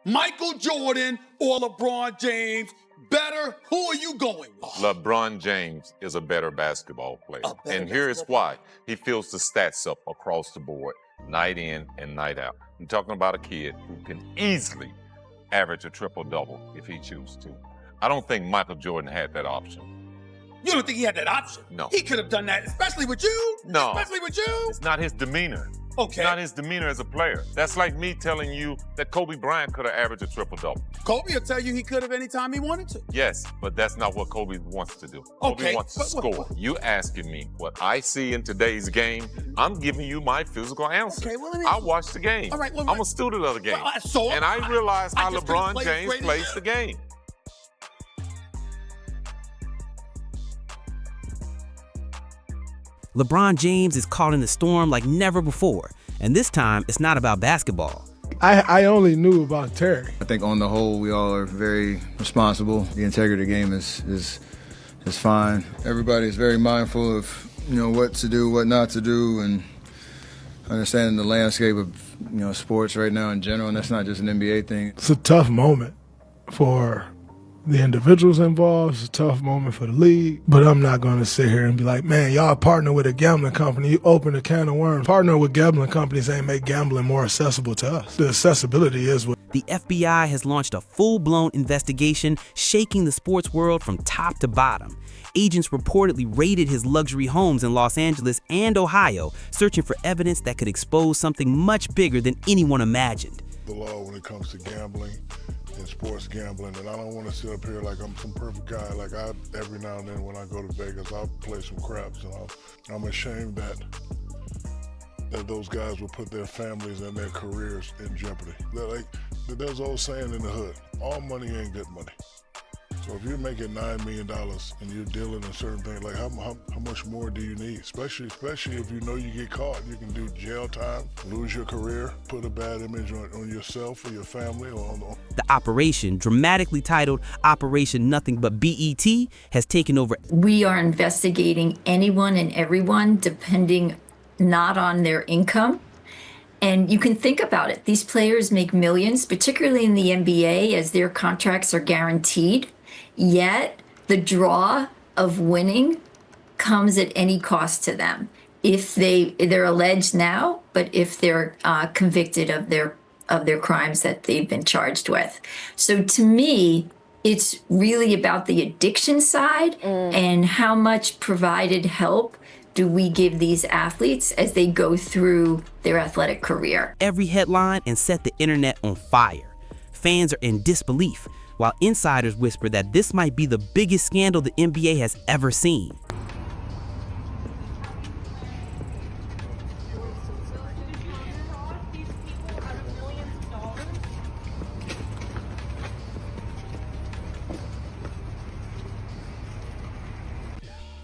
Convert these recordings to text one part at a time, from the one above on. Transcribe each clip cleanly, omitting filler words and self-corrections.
Michael Jordan or LeBron James? Better? Who are you going with? LeBron James is a better basketball player. And here's why. He fills the stats up across the board, night in and night out. I'm talking about a kid who can easily average a triple-double if he chooses to. I don't think Michael Jordan had that option. You don't think he had that option? No. He could have done that, especially with you? No. Especially with you? It's not his demeanor. Okay. It's not his demeanor as a player. That's like me telling you that Kobe Bryant could have averaged a triple-double. Kobe will tell you he could have anytime he wanted to. Yes, but that's not what Kobe wants to do. Okay, Kobe wants to score. You asking me what I see in today's game, I'm giving you my physical answer. Okay, well, let me... I watched the game. All right, well, I'm a student of the game. So and I realize how just LeBron James plays the game. LeBron James is caught in the storm like never before, and this time it's not about basketball. I only knew about Terry. I think on the whole, we all are very responsible. The integrity of the game is fine. Everybody is very mindful of what to do, what not to do, and understanding the landscape of sports right now in general. And that's not just an NBA thing. It's a tough moment for the individuals involved. It's a tough moment for the league, but I'm not going to sit here and be like, man, y'all partner with a gambling company. You open a can of worms. Partner with gambling companies ain't make gambling more accessible to us. The accessibility is what. The FBI has launched a full-blown investigation shaking the sports world from top to bottom. Agents reportedly raided his luxury homes in Los Angeles and Ohio, searching for evidence that could expose something much bigger than anyone imagined. The law when it comes to gambling and sports gambling, and I don't want to sit up here like I'm some perfect guy. Like every now and then when I go to Vegas, I'll play some craps, and I'm ashamed that those guys will put their families and their careers in jeopardy. There's an old saying in the hood, all money ain't good money. So if you're making $9 million and you're dealing in certain things, like how much more do you need? Especially if you know you get caught, you can do jail time, lose your career, put a bad image on yourself or your family. The operation, dramatically titled Operation Nothing But BET, has taken over. We are investigating anyone and everyone depending not on their income. And you can think about it. These players make millions, particularly in the NBA, as their contracts are guaranteed. Yet the draw of winning comes at any cost to them. If they're alleged now, but if they're convicted of their crimes that they've been charged with. So to me, it's really about the addiction side and how much provided help do we give these athletes as they go through their athletic career. Every headline and set the internet on fire. Fans are in disbelief, while insiders whisper that this might be the biggest scandal the NBA has ever seen.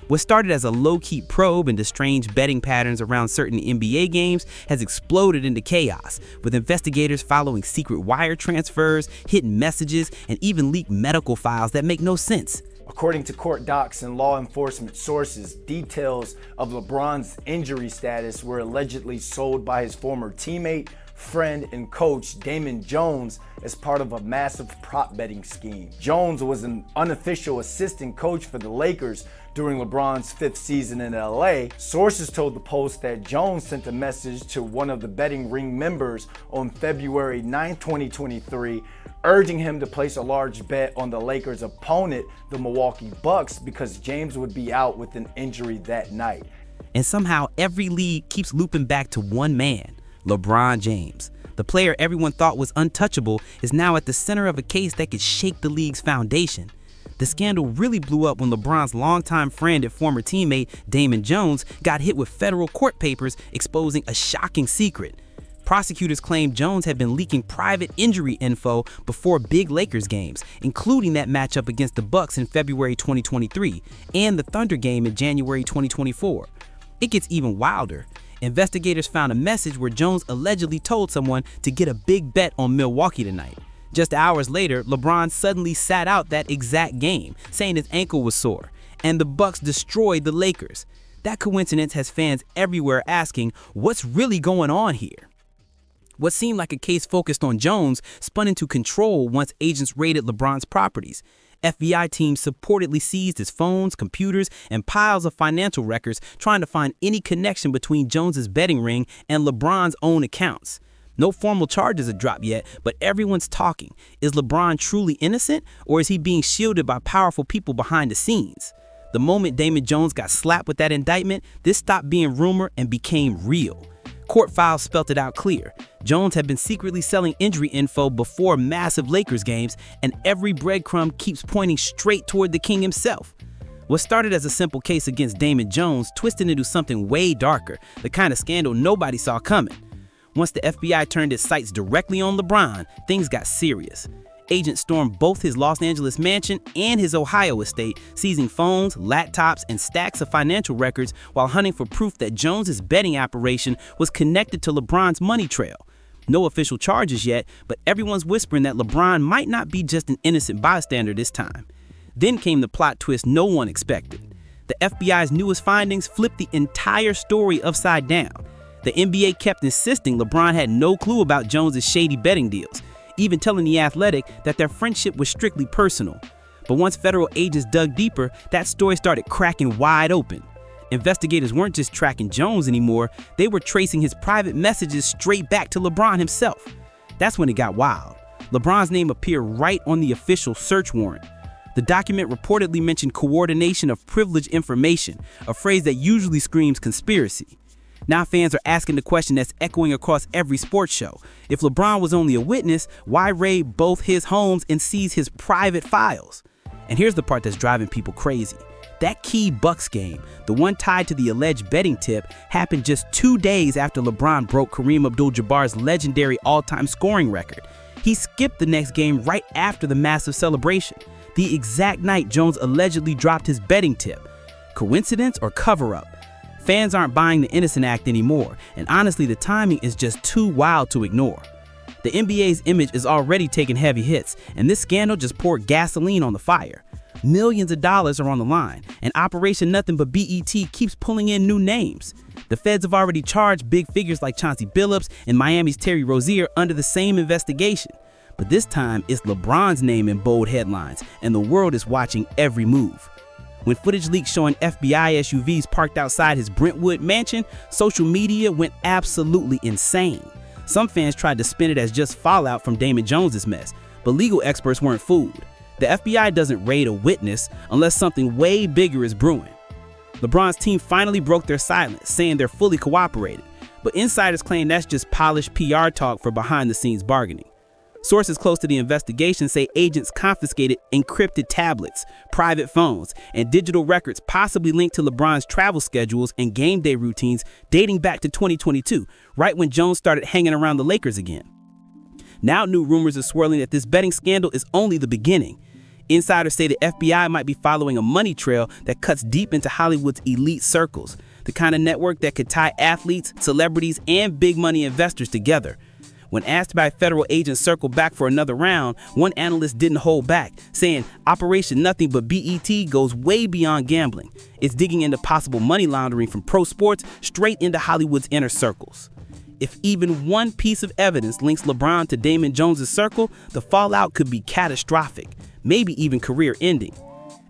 What started as a low-key probe into strange betting patterns around certain NBA games has exploded into chaos, with investigators following secret wire transfers, hidden messages, and even leaked medical files that make no sense. According to court docs and law enforcement sources, details of LeBron's injury status were allegedly sold by his former teammate, friend, and coach Damon Jones as part of a massive prop betting scheme. Jones was an unofficial assistant coach for the Lakers during LeBron's 5th season in LA. Sources told the Post that Jones sent a message to one of the betting ring members on February 9, 2023, urging him to place a large bet on the Lakers' opponent, the Milwaukee Bucks, because James would be out with an injury that night. And somehow every league keeps looping back to one man, LeBron James. The player everyone thought was untouchable is now at the center of a case that could shake the league's foundation. The scandal really blew up when LeBron's longtime friend and former teammate, Damon Jones, got hit with federal court papers exposing a shocking secret. Prosecutors claimed Jones had been leaking private injury info before big Lakers games, including that matchup against the Bucks in February 2023 and the Thunder game in January 2024. It gets even wilder. Investigators found a message where Jones allegedly told someone to get a big bet on Milwaukee tonight. Just hours later, LeBron suddenly sat out that exact game, saying his ankle was sore, and the Bucks destroyed the Lakers. That coincidence has fans everywhere asking, what's really going on here? What seemed like a case focused on Jones spun into control once agents raided LeBron's properties. FBI teams reportedly seized his phones, computers, and piles of financial records, trying to find any connection between Jones's betting ring and LeBron's own accounts. No formal charges are dropped yet, but everyone's talking. Is LeBron truly innocent, or is he being shielded by powerful people behind the scenes? The moment Damon Jones got slapped with that indictment, this stopped being rumor and became real. Court files spelled it out clear. Jones had been secretly selling injury info before massive Lakers games, and every breadcrumb keeps pointing straight toward the king himself. What started as a simple case against Damon Jones twisted into something way darker, the kind of scandal nobody saw coming. Once the FBI turned its sights directly on LeBron, things got serious. Agents stormed both his Los Angeles mansion and his Ohio estate, seizing phones, laptops, and stacks of financial records while hunting for proof that Jones's betting operation was connected to LeBron's money trail. No official charges yet, but everyone's whispering that LeBron might not be just an innocent bystander this time. Then came the plot twist no one expected. The FBI's newest findings flipped the entire story upside down. The NBA kept insisting LeBron had no clue about Jones's shady betting deals, even telling The Athletic that their friendship was strictly personal. But once federal agents dug deeper, that story started cracking wide open. Investigators weren't just tracking Jones anymore, they were tracing his private messages straight back to LeBron himself. That's when it got wild. LeBron's name appeared right on the official search warrant. The document reportedly mentioned coordination of privileged information, a phrase that usually screams conspiracy. Now fans are asking the question that's echoing across every sports show. If LeBron was only a witness, why raid both his homes and seize his private files? And here's the part that's driving people crazy. That key Bucks game, the one tied to the alleged betting tip, happened just 2 days after LeBron broke Kareem Abdul-Jabbar's legendary all-time scoring record. He skipped the next game right after the massive celebration, the exact night Jones allegedly dropped his betting tip. Coincidence or cover-up? Fans aren't buying the innocent act anymore, and honestly the timing is just too wild to ignore. The NBA's image is already taking heavy hits, and this scandal just poured gasoline on the fire. Millions of dollars are on the line, and Operation Nothing But BET keeps pulling in new names. The feds have already charged big figures like Chauncey Billups and Miami's Terry Rozier under the same investigation. But this time, it's LeBron's name in bold headlines, and the world is watching every move. When footage leaked showing FBI SUVs parked outside his Brentwood mansion, social media went absolutely insane. Some fans tried to spin it as just fallout from Damon Jones' mess, but legal experts weren't fooled. The FBI doesn't raid a witness unless something way bigger is brewing. LeBron's team finally broke their silence, saying they're fully cooperated, but insiders claim that's just polished PR talk for behind-the-scenes bargaining. Sources close to the investigation say agents confiscated encrypted tablets, private phones, and digital records possibly linked to LeBron's travel schedules and game day routines dating back to 2022, right when Jones started hanging around the Lakers again. Now new rumors are swirling that this betting scandal is only the beginning. Insiders say the FBI might be following a money trail that cuts deep into Hollywood's elite circles, the kind of network that could tie athletes, celebrities, and big money investors together. When asked by federal agents circle back for another round, one analyst didn't hold back, saying Operation Nothing But BET goes way beyond gambling. It's digging into possible money laundering from pro sports straight into Hollywood's inner circles. If even one piece of evidence links LeBron to Damon Jones' circle, the fallout could be catastrophic, maybe even career-ending.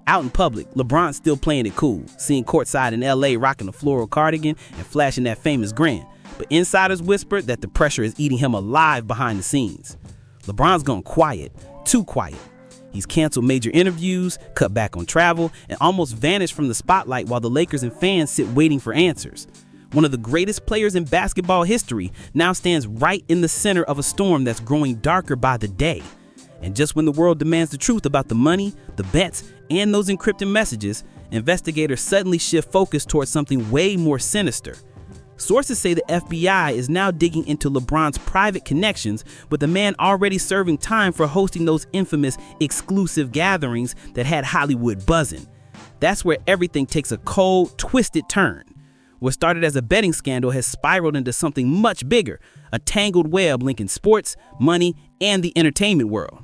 Out in public, LeBron's still playing it cool, seen courtside in LA rocking a floral cardigan and flashing that famous grin. But insiders whispered that the pressure is eating him alive behind the scenes. LeBron's gone quiet, too quiet. He's canceled major interviews, cut back on travel, and almost vanished from the spotlight while the Lakers and fans sit waiting for answers. One of the greatest players in basketball history now stands right in the center of a storm that's growing darker by the day. And just when the world demands the truth about the money, the bets, and those encrypted messages, investigators suddenly shift focus towards something way more sinister. Sources say the FBI is now digging into LeBron's private connections, with a man already serving time for hosting those infamous exclusive gatherings that had Hollywood buzzing. That's where everything takes a cold, twisted turn. What started as a betting scandal has spiraled into something much bigger, a tangled web linking sports, money, and the entertainment world.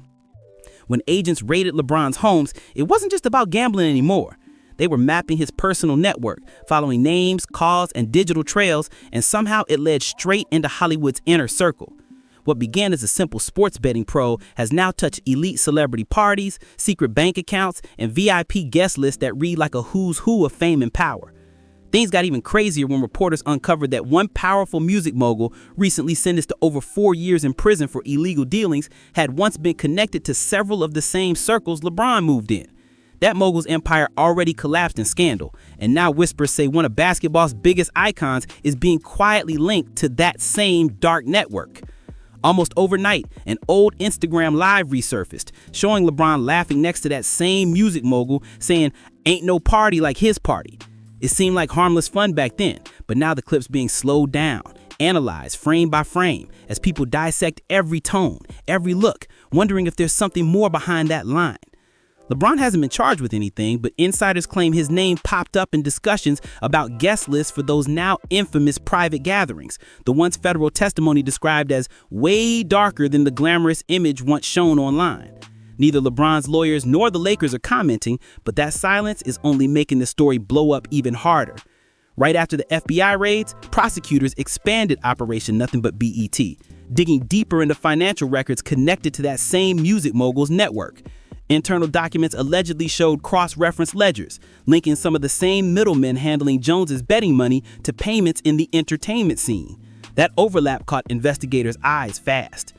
When agents raided LeBron's homes, it wasn't just about gambling anymore. They were mapping his personal network, following names, calls, and digital trails, and somehow it led straight into Hollywood's inner circle. What began as a simple sports betting pro has now touched elite celebrity parties, secret bank accounts, and VIP guest lists that read like a who's who of fame and power. Things got even crazier when reporters uncovered that one powerful music mogul, recently sentenced to over 4 years in prison for illegal dealings, had once been connected to several of the same circles LeBron moved in. That mogul's empire already collapsed in scandal, and now whispers say one of basketball's biggest icons is being quietly linked to that same dark network. Almost overnight, an old Instagram Live resurfaced, showing LeBron laughing next to that same music mogul, saying, "Ain't no party like his party." It seemed like harmless fun back then, but now the clip's being slowed down, analyzed frame by frame, as people dissect every tone, every look, wondering if there's something more behind that line. LeBron hasn't been charged with anything, but insiders claim his name popped up in discussions about guest lists for those now infamous private gatherings, the ones federal testimony described as way darker than the glamorous image once shown online. Neither LeBron's lawyers nor the Lakers are commenting, but that silence is only making the story blow up even harder. Right after the FBI raids, prosecutors expanded Operation Nothing But BET, digging deeper into financial records connected to that same music mogul's network. Internal documents allegedly showed cross-reference ledgers, linking some of the same middlemen handling Jones's betting money to payments in the entertainment scene. That overlap caught investigators' eyes fast.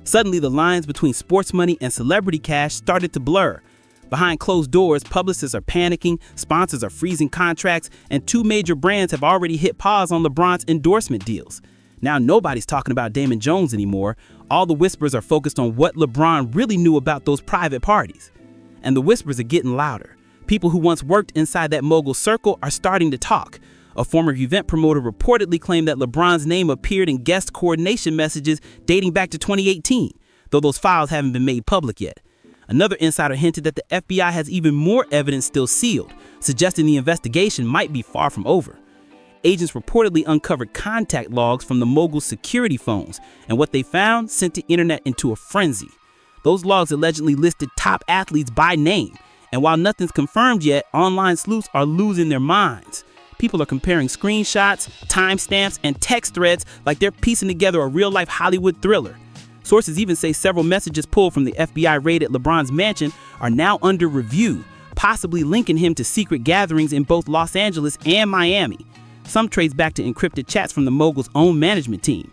Suddenly, the lines between sports money and celebrity cash started to blur. Behind closed doors, publicists are panicking, sponsors are freezing contracts, and 2 major brands have already hit pause on LeBron's endorsement deals. Now nobody's talking about Damon Jones anymore. All the whispers are focused on what LeBron really knew about those private parties. And the whispers are getting louder. People who once worked inside that mogul circle are starting to talk. A former event promoter reportedly claimed that LeBron's name appeared in guest coordination messages dating back to 2018, though those files haven't been made public yet. Another insider hinted that the FBI has even more evidence still sealed, suggesting the investigation might be far from over. Agents reportedly uncovered contact logs from the mogul's security phones, and what they found sent the internet into a frenzy. Those logs allegedly listed top athletes by name, and while nothing's confirmed yet, online sleuths are losing their minds. People are comparing screenshots, timestamps, and text threads like they're piecing together a real-life Hollywood thriller. Sources even say several messages pulled from the FBI raid at LeBron's mansion are now under review, possibly linking him to secret gatherings in both Los Angeles and Miami. Some trace back to encrypted chats from the mogul's own management team.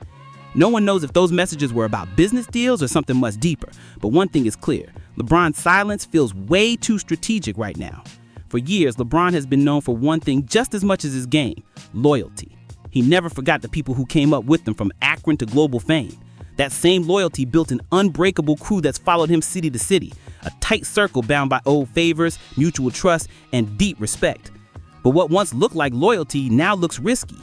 No one knows if those messages were about business deals or something much deeper, but one thing is clear: LeBron's silence feels way too strategic right now. For years, LeBron has been known for one thing just as much as his game: loyalty. He never forgot the people who came up with him from Akron to global fame. That same loyalty built an unbreakable crew that's followed him city to city, a tight circle bound by old favors, mutual trust, and deep respect. But what once looked like loyalty now looks risky.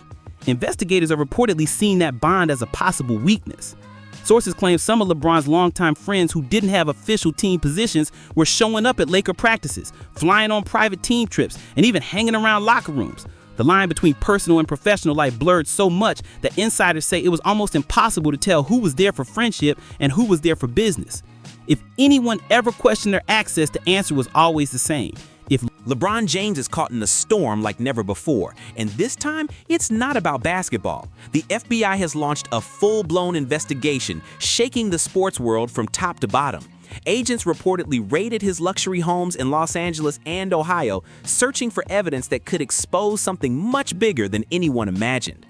Investigators are reportedly seeing that bond as a possible weakness. Sources claim some of LeBron's longtime friends who didn't have official team positions were showing up at Laker practices, flying on private team trips, and even hanging around locker rooms. The line between personal and professional life blurred so much that insiders say it was almost impossible to tell who was there for friendship and who was there for business. If anyone ever questioned their access, the answer was always the same: if LeBron James is caught in a storm like never before, and this time it's not about basketball. The FBI has launched a full-blown investigation, shaking the sports world from top to bottom. Agents reportedly raided his luxury homes in Los Angeles and Ohio, searching for evidence that could expose something much bigger than anyone imagined.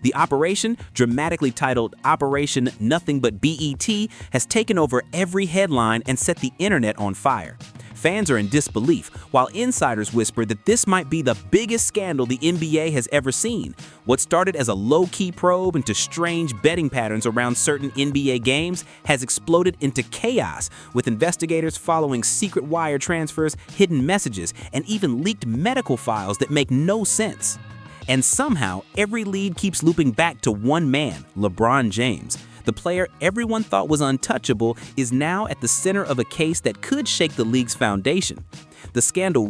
The operation, dramatically titled Operation Nothing But BET, has taken over every headline and set the internet on fire. Fans are in disbelief, while insiders whisper that this might be the biggest scandal the NBA has ever seen. What started as a low-key probe into strange betting patterns around certain NBA games has exploded into chaos, with investigators following secret wire transfers, hidden messages, and even leaked medical files that make no sense. And somehow, every lead keeps looping back to one man, LeBron James. The player everyone thought was untouchable is now at the center of a case that could shake the league's foundation. The scandal